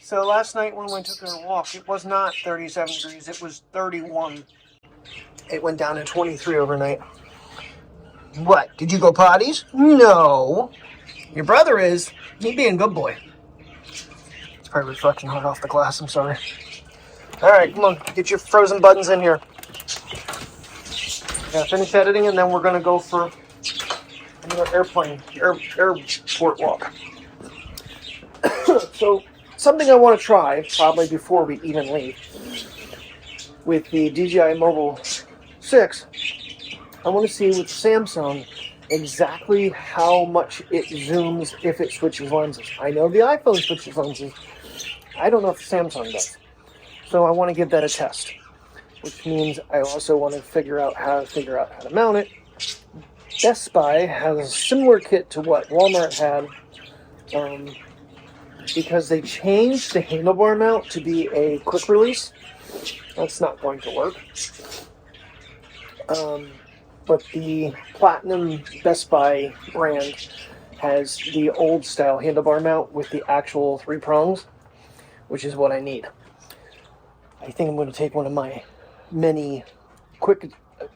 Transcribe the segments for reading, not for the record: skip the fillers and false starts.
So last night when we took our walk, it was not 37 degrees, it was 31. It went down to 23 overnight. What? Did you go potties? No. Your brother is. He's being a good boy. It's probably reflection hard off the glass, I'm sorry. Alright, come on, get your frozen buttons in here. Gotta finish editing and then we're gonna go for another airport walk. So, something I want to try, probably before we even leave, with the DJI Mobile 6, I want to see with Samsung exactly how much it zooms if it switches lenses. I know the iPhone switches lenses. I don't know if Samsung does. So I want to give that a test, which means I also want to figure out how to mount it. Best Buy has a similar kit to what Walmart had, because they changed the handlebar mount to be a quick release. That's not going to work. But the Platinum Best Buy brand has the old style handlebar mount with the actual 3 prongs, which is what I need. I think I'm going to take one of my many quick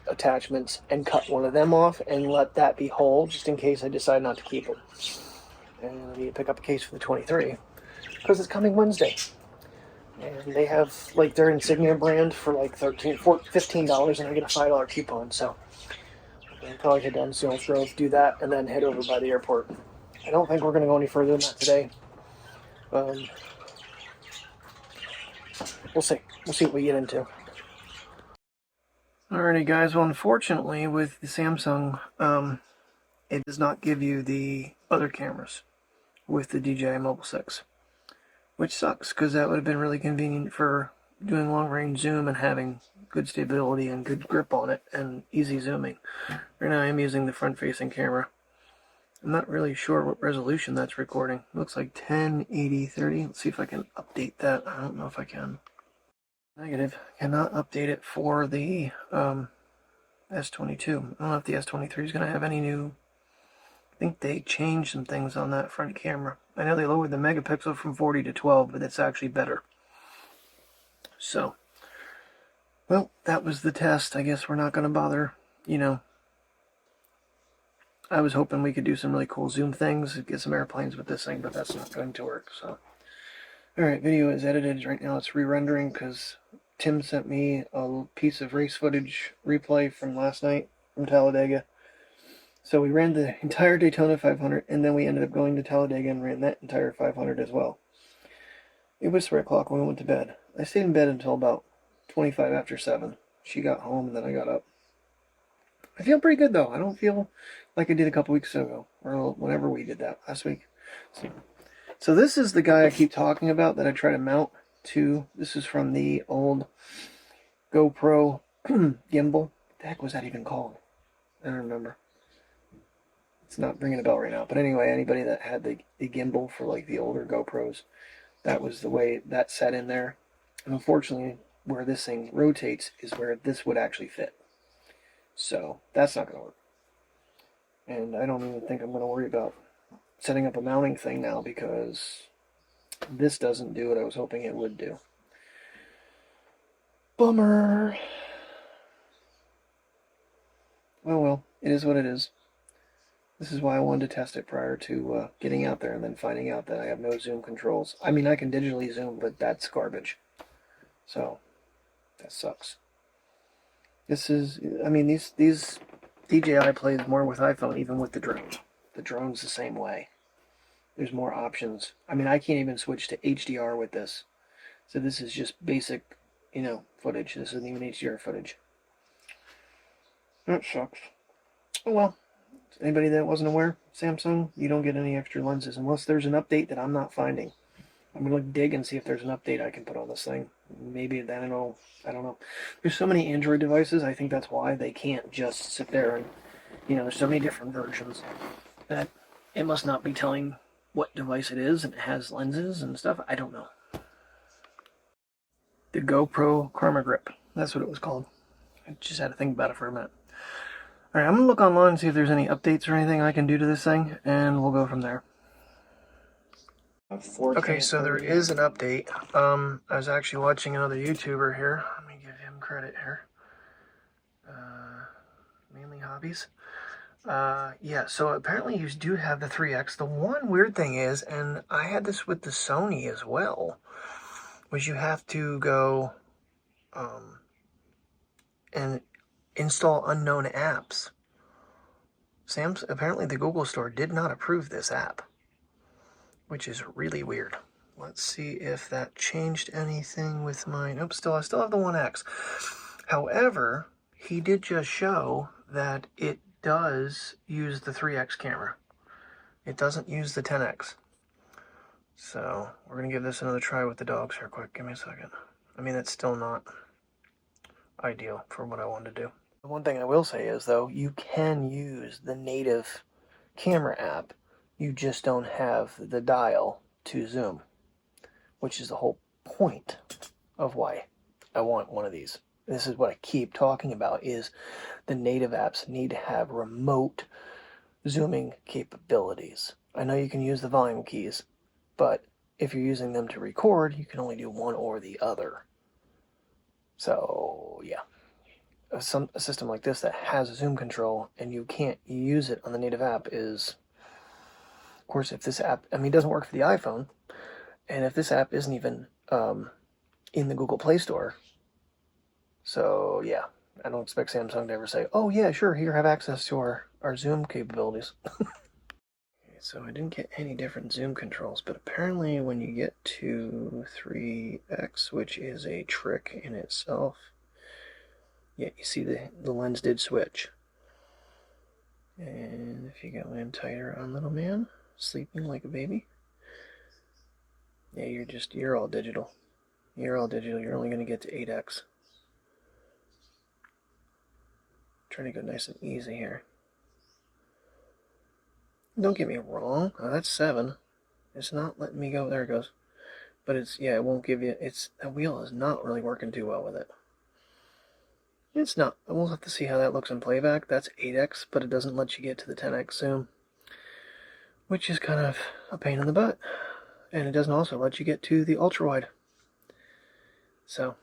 attachments and cut one of them off and let that be whole, just in case I decide not to keep it. And I need to pick up a case for the 23 because it's coming Wednesday. And they have like their Insignia brand for like $15, and I get a $5 coupon. So I'll probably head down to Seals Grove, do that, and then head over by the airport. I don't think we're going to go any further than that today. We'll see. We'll see what we get into. Alrighty guys, well unfortunately with the Samsung, it does not give you the other cameras with the DJI Mobile 6. Which sucks, because that would have been really convenient for doing long range zoom and having good stability and good grip on it and easy zooming. Right now I'm using the front facing camera. I'm not really sure what resolution that's recording. It looks like 1080/30. Let's see if I can update that. I don't know if I can. Negative. Cannot update it for the S22. I don't know if the S23 is going to have any new... I think they changed some things on that front camera. I know they lowered the megapixel from 40 to 12, but it's actually better. So, well, that was the test. I guess we're not going to bother, you know. I was hoping we could do some really cool zoom things, get some airplanes with this thing, but that's not going to work, so. Alright, video is edited. Right now it's re-rendering because Tim sent me a piece of race footage replay from last night from Talladega. So we ran the entire Daytona 500, and then we ended up going to Talladega and ran that entire 500 as well. It was 3 o'clock when we went to bed. I stayed in bed until about 25 after 7. She got home, and then I got up. I feel pretty good, though. I don't feel like I did a couple weeks ago, or whenever we did that, last week. So this is the guy I keep talking about that I try to mount to. This is from the old GoPro gimbal. What the heck was that even called? I don't remember. It's not ringing a bell right now. But anyway, anybody that had the gimbal for like the older GoPros, that was the way that sat in there. And unfortunately, where this thing rotates is where this would actually fit. So that's not going to work. And I don't even think I'm going to worry about setting up a mounting thing now because this doesn't do what I was hoping it would do. Bummer. Oh well, it is what it is. This is why I wanted to test it prior to getting out there and then finding out that I have no zoom controls. I mean, I can digitally zoom, but that's garbage. So, that sucks. This is, I mean, these DJI plays more with iPhone, even with the drone. The drone's the same way. There's more options. I mean, I can't even switch to HDR with this. So this is just basic, you know, footage. This isn't even HDR footage. That sucks. Oh well. Anybody that wasn't aware, Samsung, you don't get any extra lenses unless there's an update that I'm not finding. I'm going to dig and see if there's an update I can put on this thing. Maybe then it'll, I don't know. There's so many Android devices, I think that's why they can't just sit there and, you know, there's so many different versions that it must not be telling what device it is and it has lenses and stuff. I don't know. The GoPro Grip. That's what it was called. I just had to think about it for a minute. Alright, I'm going to look online and see if there's any updates or anything I can do to this thing, and we'll go from there. Okay, so there is an update. I was actually watching another YouTuber here. Let me give him credit here. Mainly hobbies. Yeah, so apparently you do have the 3X. The one weird thing is, and I had this with the Sony as well, was you have to go and install unknown apps. Apparently the Google Store did not approve this app, which is really weird. Let's see if that changed anything with mine. Oops, I still have the 1X. However, he did just show that it does use the 3X camera. It doesn't use the 10X. So we're going to give this another try with the dogs here quick. Give me a second. I mean, it's still not ideal for what I wanted to do. The one thing I will say is, though, you can use the native camera app. You just don't have the dial to zoom, which is the whole point of why I want one of these. This is what I keep talking about, is the native apps need to have remote zooming capabilities. I know you can use the volume keys, but if you're using them to record, you can only do one or the other. So, yeah. A system like this that has a zoom control and you can't use it on the native app is, of course, if this app, I mean, it doesn't work for the iPhone, and if this app isn't even in the Google Play Store, so yeah, I don't expect Samsung to ever say, oh yeah, sure, here, have access to our zoom capabilities. So I didn't get any different zoom controls, but apparently when you get to 3X, which is a trick in itself, yeah, you see the lens did switch. And if you go in tighter on little man, sleeping like a baby, yeah, you're all digital. You're all digital. You're only going to get to 8X. Trying to go nice and easy here. Don't get me wrong. Oh, that's 7. It's not letting me go. There it goes. But it's, yeah, it won't give you, that wheel is not really working too well with it. It's not. We'll have to see how that looks in playback. That's 8X, but it doesn't let you get to the 10X zoom, which is kind of a pain in the butt. And it doesn't also let you get to the ultra wide. So,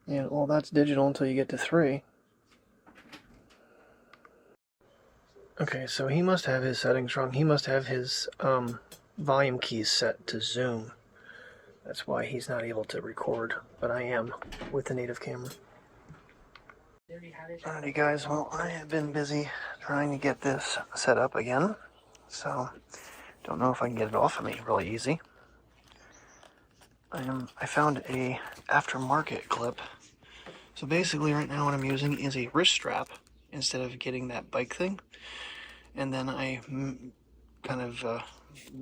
and all that's digital until you get to 3. Okay, so he must have his settings wrong. He must have his volume keys set to zoom. That's why he's not able to record, but I am with the native camera. Alrighty guys, well, I have been busy trying to get this set up again, so don't know if I can get it off of me really easy. I found a aftermarket clip. So basically right now what I'm using is a wrist strap instead of getting that bike thing, and then I kind of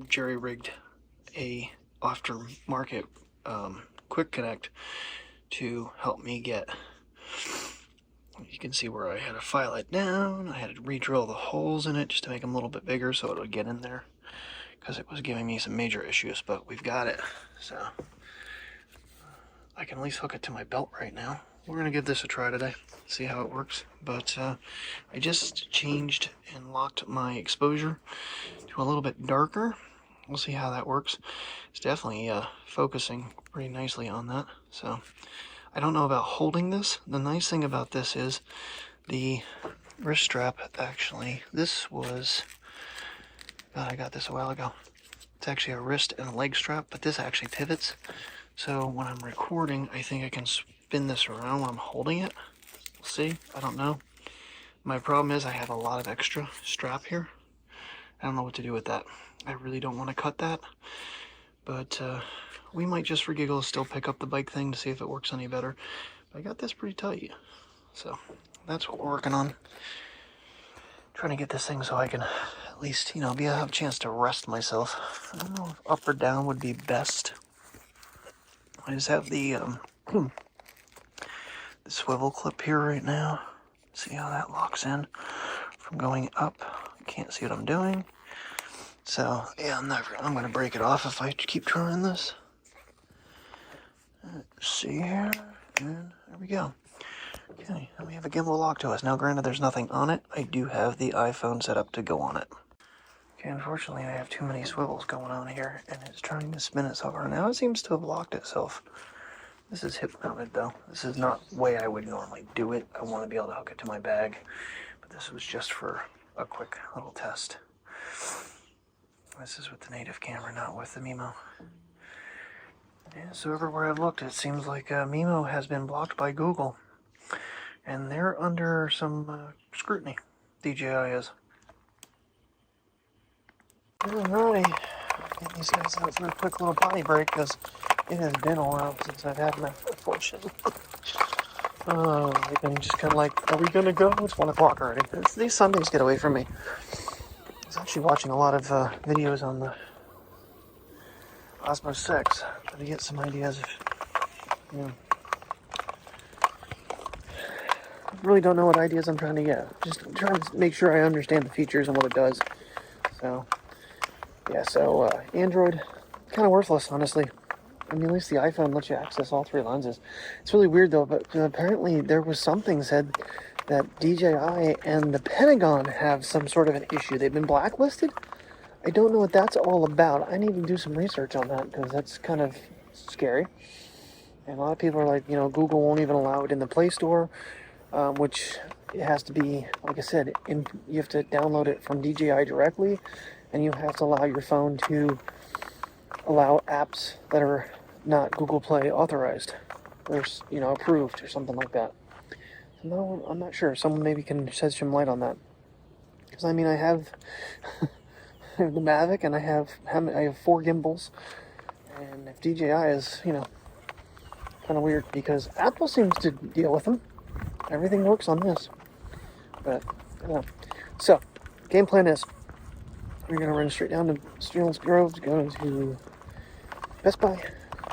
jerry-rigged a aftermarket quick connect to help me get, you can see where I had to file it down. I had to re-drill the holes in it just to make them a little bit bigger so it would get in there, because it was giving me some major issues, but we've got it. So I can at least hook it to my belt right now. We're gonna give this a try today, see how it works. But I just changed and locked my exposure to a little bit darker. We'll see how that works. It's definitely focusing pretty nicely on that. So I don't know about holding this. The nice thing about this is the wrist strap, actually, this was, God, I got this a while ago. It's actually a wrist and a leg strap, but this actually pivots. So when I'm recording, I think I can spin this around when I'm holding it. We'll see, I don't know. My problem is I have a lot of extra strap here. I don't know what to do with that. I really don't want to cut that, but we might just for giggles still pick up the bike thing to see if it works any better. But I got this pretty tight, so that's what we're working on. Trying to get this thing so I can at least, you know, have a chance to rest myself. I don't know if up or down would be best. I just have the swivel clip here right now. See how that locks in from going up. Can't see what I'm doing. So yeah, I'm gonna break it off if I keep trying this. Let's see here, and there we go. Okay, and we have a gimbal lock to us. Now granted there's nothing on it, I do have the iPhone set up to go on it. Okay, unfortunately I have too many swivels going on here, and it's trying to spin itself around. Now it seems to have locked itself. This is hip mounted though. This is not the way I would normally do it. I want to be able to hook it to my bag, but this was just for a quick little test. This is with the native camera, not with the Mimo. Yeah, so everywhere I've looked, it seems like Mimo has been blocked by Google, and they're under some scrutiny. DJI is. Alrighty, get these guys out for a quick little potty break because it has been a while since I've had my fortune. I've been just kind of like, are we gonna go? It's 1 o'clock already. These Sundays get away from me. I was actually watching a lot of videos on the Osmo 6 to get some ideas of, you know, I really don't know what ideas I'm trying to get. Just trying to make sure I understand the features and what it does. So, yeah, so Android, kind of worthless, honestly. I mean, at least the iPhone lets you access all 3 lenses. It's really weird, though, but apparently there was something said that DJI and the Pentagon have some sort of an issue. They've been blacklisted. I don't know what that's all about. I need to do some research on that because that's kind of scary. And a lot of people are like, you know, Google won't even allow it in the Play Store, which it has to be, like I said, you have to download it from DJI directly, and you have to allow your phone to allow apps that are not Google Play authorized, or, you know, approved or something like that. No, I'm not sure. Someone maybe can shed some light on that. Because I mean, I have the Mavic, and I have 4 gimbals, and if DJI is, you know, kind of weird because Apple seems to deal with them. Everything works on this, but yeah. So, game plan is we're gonna run straight down to Streelance Grove to go to Best Buy,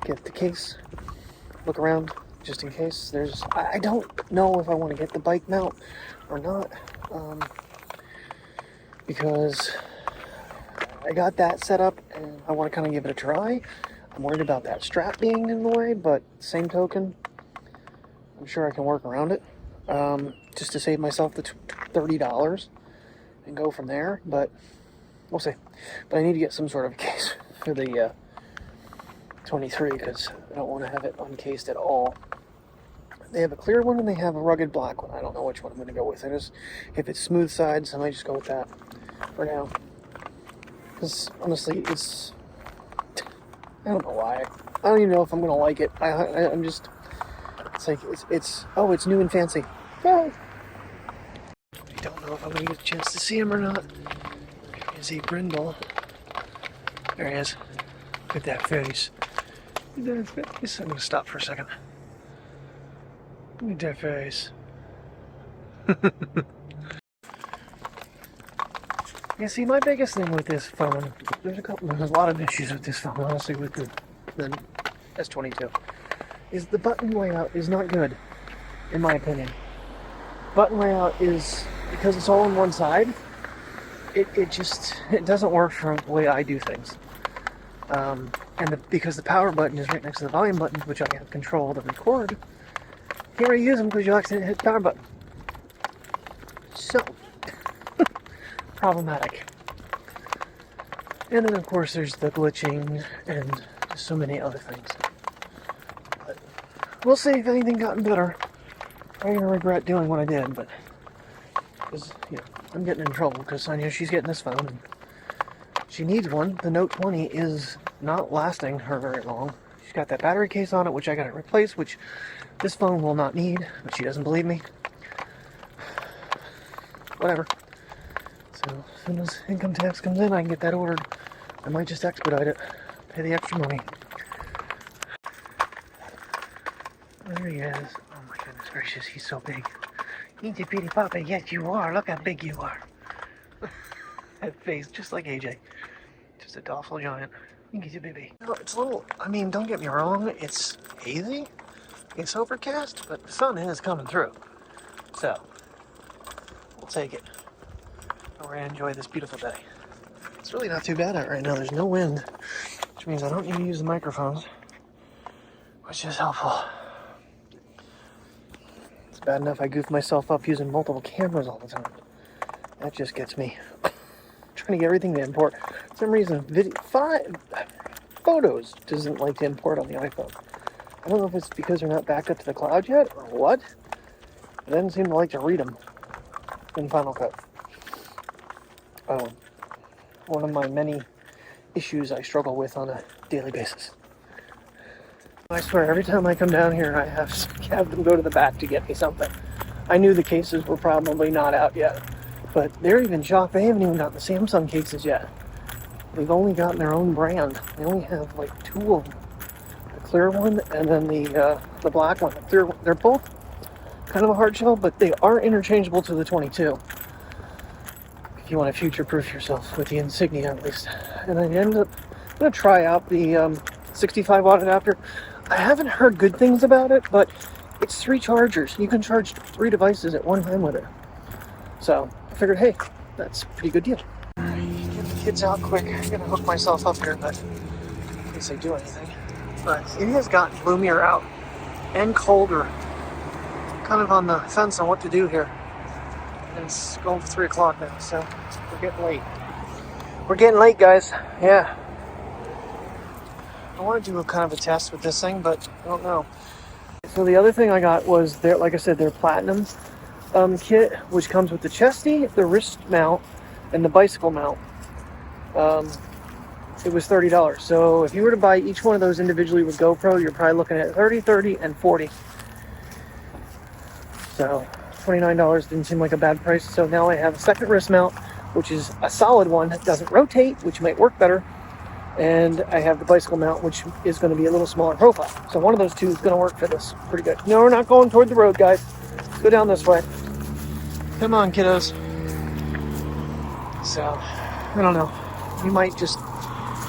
get the case, look around just in case there's. I don't know if I want to get the bike mount or not, because I got that set up and I want to kind of give it a try. I'm worried about that strap being in the way, but same token, I'm sure I can work around it, just to save myself the $30 and go from there, but we'll see. But I need to get some sort of case for the 23 because I don't want to have it uncased at all. They have a clear one and they have a rugged black one. I don't know which one I'm going to go with. If it's smooth sides, I might just go with that for now. Because honestly, I don't know why. I don't even know if I'm going to like it. I'm just, it's like, it's new and fancy. Yeah. I don't know if I'm going to get a chance to see him or not. There's a brindle. There he is. Look at that face. Look at that face. I'm going to stop for a second. Look at that face. Yeah, see, my biggest thing with this phone, there's a lot of issues with this phone, honestly, with the S22, is the button layout is not good, in my opinion. Button layout is, because it's all on one side, it doesn't work for the way I do things. Because the power button is right next to the volume button, which I have control to record, can't really use them because you accidentally hit the power button. So, problematic. And then of course there's the glitching and just so many other things. But we'll see if anything gotten better. I'm gonna regret doing what I did, but because I'm getting in trouble because I know she's getting this phone and she needs one. The Note 20 is not lasting her very long. She's got that battery case on it, which I gotta replace, which this phone will not need, but she doesn't believe me. Whatever. So as soon as income tax comes in, I can get that ordered. I might just expedite it, pay the extra money. There he is. Oh my goodness gracious, he's so big. Ain't you pretty puppy? Yes, you are. Look how big you are. That face, just like AJ. Just a docile giant. He's a baby. No, it's a little, I mean, don't get me wrong, it's hazy. It's overcast, but the sun is coming through. So, we'll take it. We're going to enjoy this beautiful day. It's really not too bad out right now. There's no wind, which means I don't need to use the microphones, which is helpful. It's bad enough I goof myself up using multiple cameras all the time. That just gets me trying to get everything to import. For some reason, photos doesn't like to import on the iPhone. I don't know if it's because they're not backed up to the cloud yet or what. It doesn't seem to like to read them in Final Cut. One of my many issues I struggle with on a daily basis. I swear, every time I come down here, I have them go to the back to get me something. I knew the cases were probably not out yet, but they're even shocked. They haven't even gotten the Samsung cases yet. They've only gotten their own brand. They only have like 2 of them. The clear one and then the black one. They're both kind of a hard shell, but they are interchangeable to the 22. If you want to future-proof yourself with the Insignia at least. And I ended up going to try out the 65 watt adapter. I haven't heard good things about it, but it's 3 chargers. You can charge 3 devices at one time with it. So I figured, hey, that's a pretty good deal. Get the kids out quick. I'm gonna hook myself up here, but in case they do anything. But it has gotten gloomier out and colder. Kind of on the fence on what to do here. And it's going for 3 o'clock now, so we're getting late. We're getting late, guys. Yeah. I want to do a kind of a test with this thing, but I don't know. So the other thing I got was like I said, their Platinum kit, which comes with the chesty, the wrist mount, and the bicycle mount. It was $30. So if you were to buy each one of those individually with GoPro, you're probably looking at $30, $30, and $40. So $29 didn't seem like a bad price. So now I have a second wrist mount, which is a solid one that doesn't rotate, which might work better. And I have the bicycle mount, which is going to be a little smaller profile. So one of those two is going to work for this pretty good. No, we're not going toward the road, guys. Let's go down this way. Come on, kiddos. So, I don't know. We might just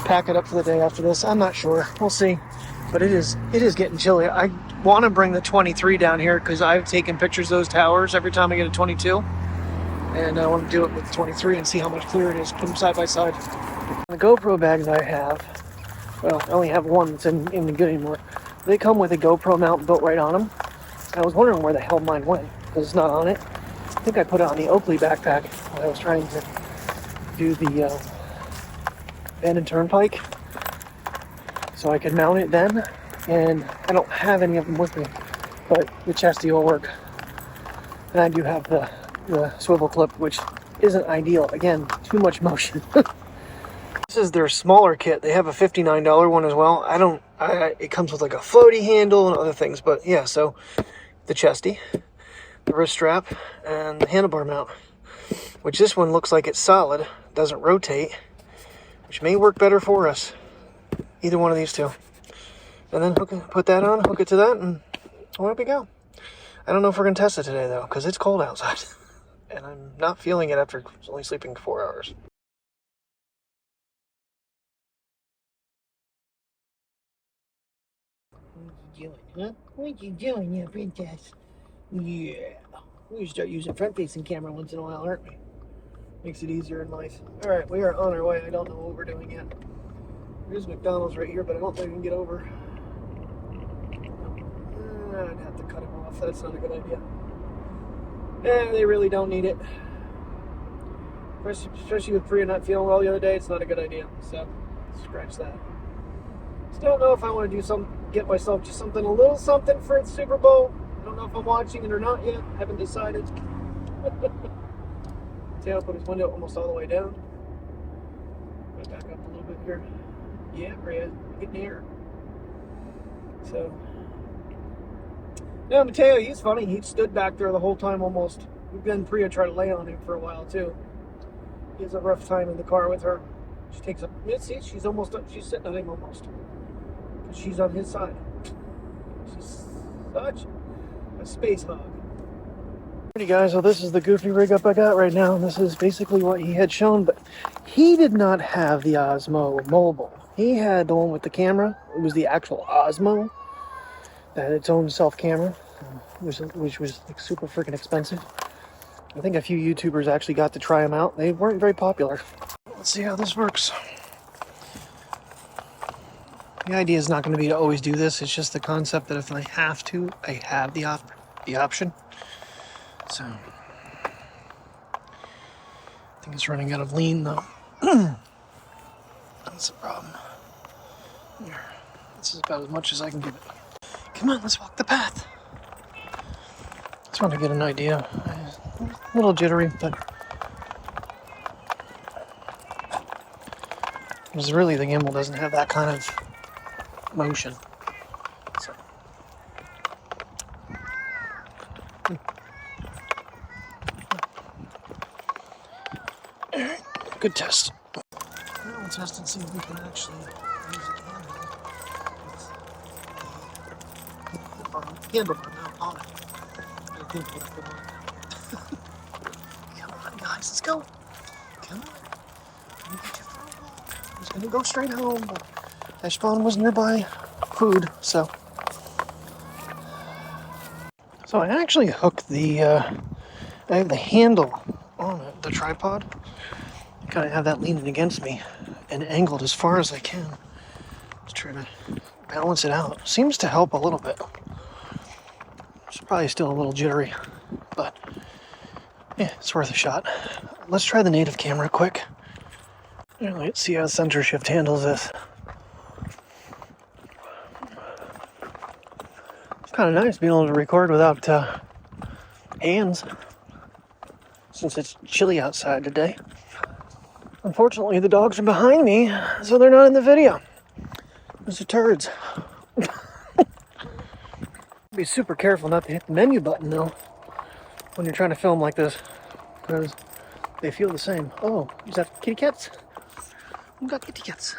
pack it up for the day after this. I'm not sure. We'll see. But it is getting chilly. I want to bring the 23 down here because I've taken pictures of those towers every time I get a 22. And I want to do it with the 23 and see how much clearer it is. Put them side by side. The GoPro bags I have, well, I only have one that's in the good anymore. They come with a GoPro mount built right on them. I was wondering where the hell mine went, because it's not on it. I think I put it on the Oakley backpack when I was trying to do the Bandon Turnpike, so I could mount it then, and I don't have any of them with me, but the chesty will work. And I do have the swivel clip, which isn't ideal. Again, too much motion. This is their smaller kit. They have a $59 one as well. It comes with like a floaty handle and other things, but yeah, so the chesty, the wrist strap, and the handlebar mount, which this one looks like it's solid, doesn't rotate, which may work better for us. Either one of these two. And then put that on, hook it to that, and away we go. I don't know if we're going to test it today, though, because it's cold outside. And I'm not feeling it after only sleeping 4 hours. What you doing, huh? What you doing, you princess? Yeah. We should start using front-facing camera once in a while, aren't we? Makes it easier in life. Alright, we are on our way. I don't know what we're doing yet. There's McDonald's right here, but I don't think we can get over. I'd have to cut him off. That's not a good idea. They really don't need it. Especially with Priya not feeling well the other day, it's not a good idea. So, scratch that. Still don't know if I want to do get myself just something, a little something for the Super Bowl. I don't know if I'm watching it or not yet. Haven't decided. Tail put his window almost all the way down. Go back up a little bit here. Yeah, Priya, get near. So, yeah, Mateo, he's funny. He stood back there the whole time almost. We've been Priya try to lay on him for a while too. He has a rough time in the car with her. She takes a see, she's sitting on him almost. She's on his side. She's such a space hog. Alrighty guys, so this is the goofy rig up I got right now, and this is basically what he had shown, but he did not have the Osmo mobile. He had the one with the camera. It was the actual Osmo that had its own self camera, which was like super freaking expensive. I think a few YouTubers actually got to try them out. They weren't very popular. Let's see how this works. The idea is not going to be to always do this. It's just the concept that if I have to, I have the option. So, I think it's running out of lean though. That's the problem. Here, this is about as much as I can give it. Come on, let's walk the path. Just want to get an idea. A little jittery, but because really the gimbal doesn't have that kind of motion. So. Alright, good test. Now we'll test and see if we can actually use a handle with the handlebar now on it. I think we'll put on. Come on, guys, let's go. Come on. Let me get you through. I was gonna go straight home, but Eshbon was nearby food, so. So I actually hooked the, I have the handle on it, the tripod. I kind of have that leaning against me and angled as far as I can. Just try to balance it out. Seems to help a little bit. It's probably still a little jittery, but yeah, it's worth a shot. Let's try the native camera quick. Let's see how center shift handles this. It's kind of nice being able to record without hands, since it's chilly outside today. Unfortunately, the dogs are behind me, so they're not in the video. Those are turds. Be super careful not to hit the menu button, though, when you're trying to film like this, because they feel the same. Oh, is that kitty cats? We've got kitty cats.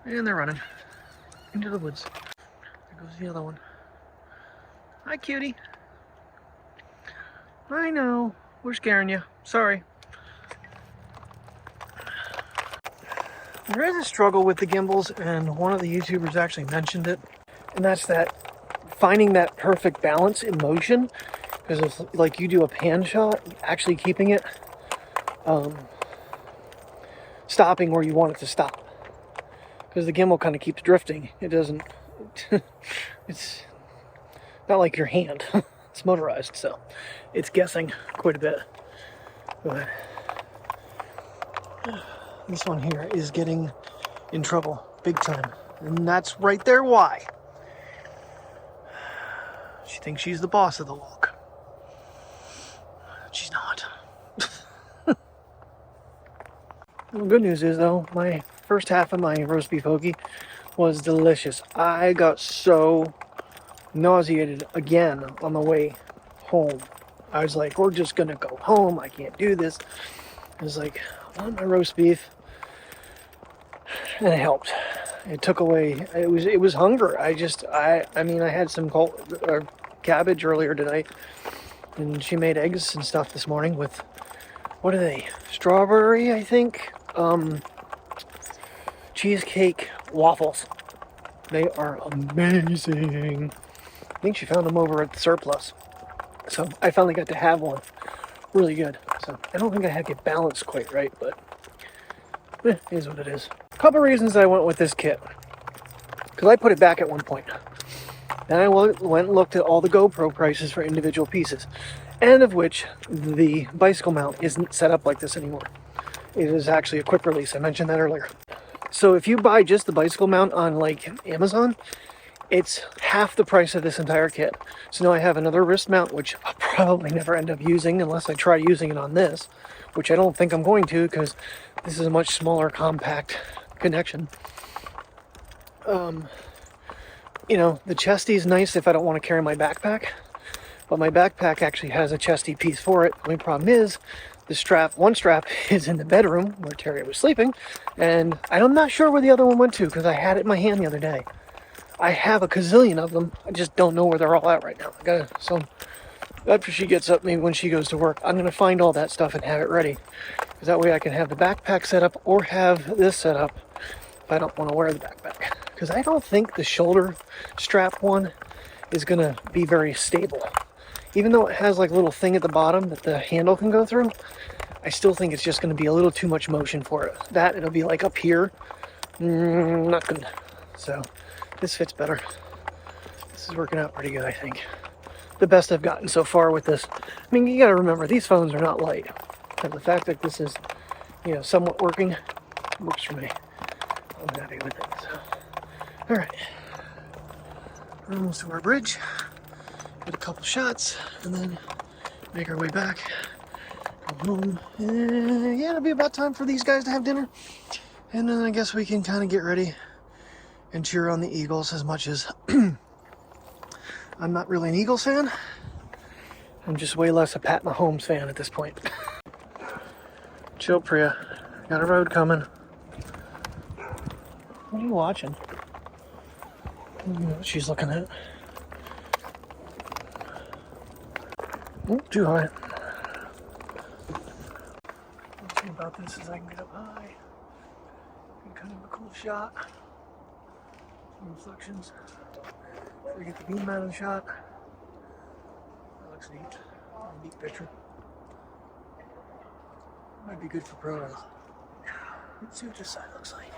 And they're running into the woods. There goes the other one. Hi, cutie. I know, we're scaring you. Sorry. There is a struggle with the gimbals, and one of the YouTubers actually mentioned it, and that's that finding that perfect balance in motion. Because if, like, you do a pan shot, actually keeping it stopping where you want it to stop. Because the gimbal kind of keeps drifting. It doesn't. It's not like your hand. It's motorized, so it's guessing quite a bit. But this one here is getting in trouble big time, and that's right there why. She thinks she's the boss of the walk. She's not. The good news is, though, my first half of my roast beef hoagie was delicious. I got so nauseated again on the way home. I was like, we're just gonna go home. I can't do this. I was like, I want my roast beef. And it helped. It took away, it was hunger. I mean, I had some cabbage earlier tonight, and she made eggs and stuff this morning with, what are they? Strawberry, I think. Cheesecake waffles. They are amazing. I think she found them over at the surplus. So I finally got to have one. Really good. So I don't think I had it balanced quite right, but it is what it is. A couple reasons I went with this kit. Because I put it back at one point. Then I went and looked at all the GoPro prices for individual pieces. And of which the bicycle mount isn't set up like this anymore. It is actually a quick release. I mentioned that earlier. So if you buy just the bicycle mount on like Amazon, it's half the price of this entire kit. So now I have another wrist mount, which I'll probably never end up using unless I try using it on this, which I don't think I'm going to, because this is a much smaller, compact connection. You know, the chesty is nice if I don't want to carry my backpack, but my backpack actually has a chesty piece for it. The only problem is the strap, one strap is in the bedroom where Terry was sleeping, and I'm not sure where the other one went to because I had it in my hand the other day. I have a gazillion of them. I just don't know where they're all at right now. So after she gets up, maybe when she goes to work, I'm going to find all that stuff and have it ready. Because that way I can have the backpack set up or have this set up if I don't want to wear the backpack. Because I don't think the shoulder strap one is going to be very stable. Even though it has like a little thing at the bottom that the handle can go through, I still think it's just going to be a little too much motion for it. That, it'll be like up here. Not good. So this fits better. This is working out pretty good, I think. the best I've gotten so far with this. I mean, you gotta remember, these phones are not light. And the fact that this is, you know, somewhat working, works for me. I'm happy with it. So. Alright. We're almost to our bridge. Get a couple shots, and then make our way back. Go home. And yeah, it'll be about time for these guys to have dinner. And then I guess we can kind of get ready and cheer on the Eagles as much as I'm not really an Eagles fan. I'm just way less a Pat Mahomes fan at this point. Chill, Priya. Got a road coming. What are you watching? I don't know what she's looking at. Oh, too high. One thing about this is I can get up high. Get kind of a cool shot. Some reflections. Before we get the beam out of the shot. That looks neat. A neat picture. Might be good for pros. Let's see what this side looks like.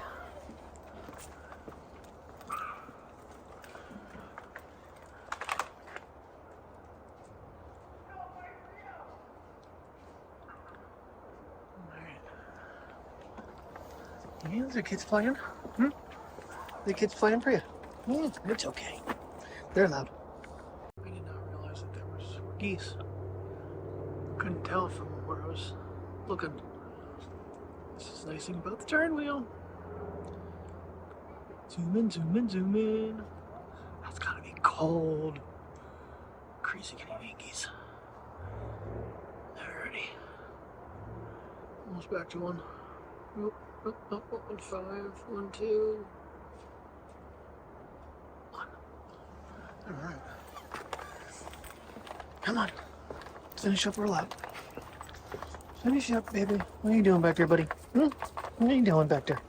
Yeah, the kids playing? The kids playing for you? Yeah, it's okay. They're loud. I did not realize that there was geese. Couldn't tell from where I was looking. This is the nice thing about the turn wheel. Zoom in, zoom in, zoom in. That's gotta be cold. Crazy Canadian geese. Alrighty. Almost back to one. Oh, 1, 5, 1, 2, 1. Alright. Come on. Finish up our lap. Finish up, baby. What are you doing back there, buddy? What are you doing back there?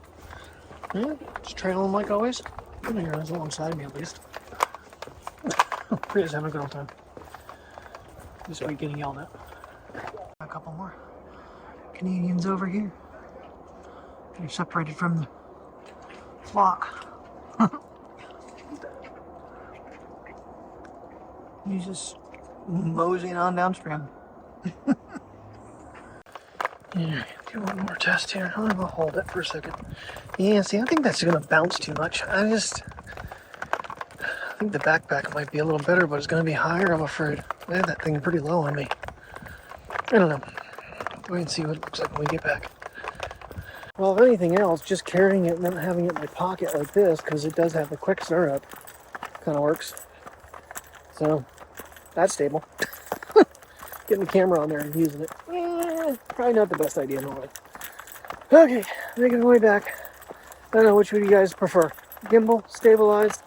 Just trailing like always? I know you're alongside me at least. Priya's having a good old time. Despite getting yelled at. A couple more Canadians over here. They're separated from the flock. He's just moseying on downstream. Yeah, do one more test here. I'm gonna hold it for a second. Yeah, see, I think that's gonna bounce too much. I think the backpack might be a little better, but it's gonna be higher, I'm afraid. I had that thing pretty low on me. I don't know. Wait and see what it looks like when we get back. Well, if anything else, just carrying it and then having it in my pocket like this, because it does have the quick startup, kind of works. So, that's stable. Getting the camera on there and using it, probably not the best idea in the world. Okay, making our way back. I don't know, which would you guys prefer? Gimbal, stabilized,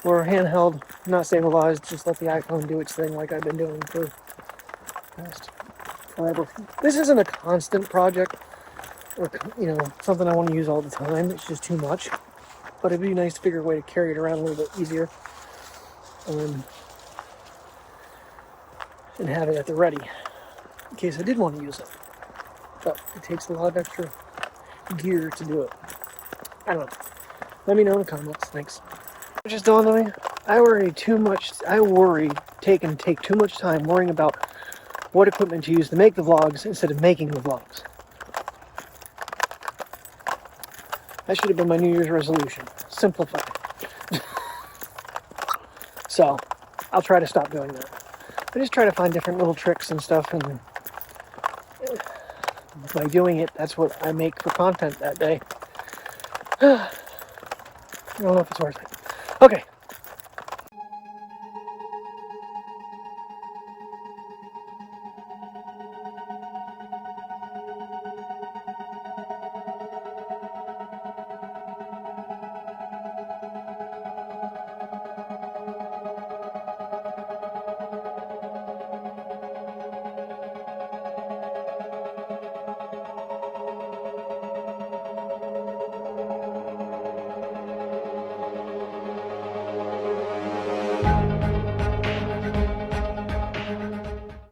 or handheld, not stabilized, just let the iPhone do its thing like I've been doing for past forever. This isn't a constant project, or, you know, something I want to use all the time. It's just too much. But it'd be nice to figure a way to carry it around a little bit easier. And have it at the ready in case I did want to use it. But it takes a lot of extra gear to do it. I don't know. Let me know in the comments. Thanks. It just dawned on me. I take too much time worrying about what equipment to use to make the vlogs instead of making the vlogs. That should have been my New Year's resolution. Simplify. So, I'll try to stop doing that. I just try to find different little tricks and stuff, and by doing it, that's what I make for content that day. I don't know if it's worth it. Okay,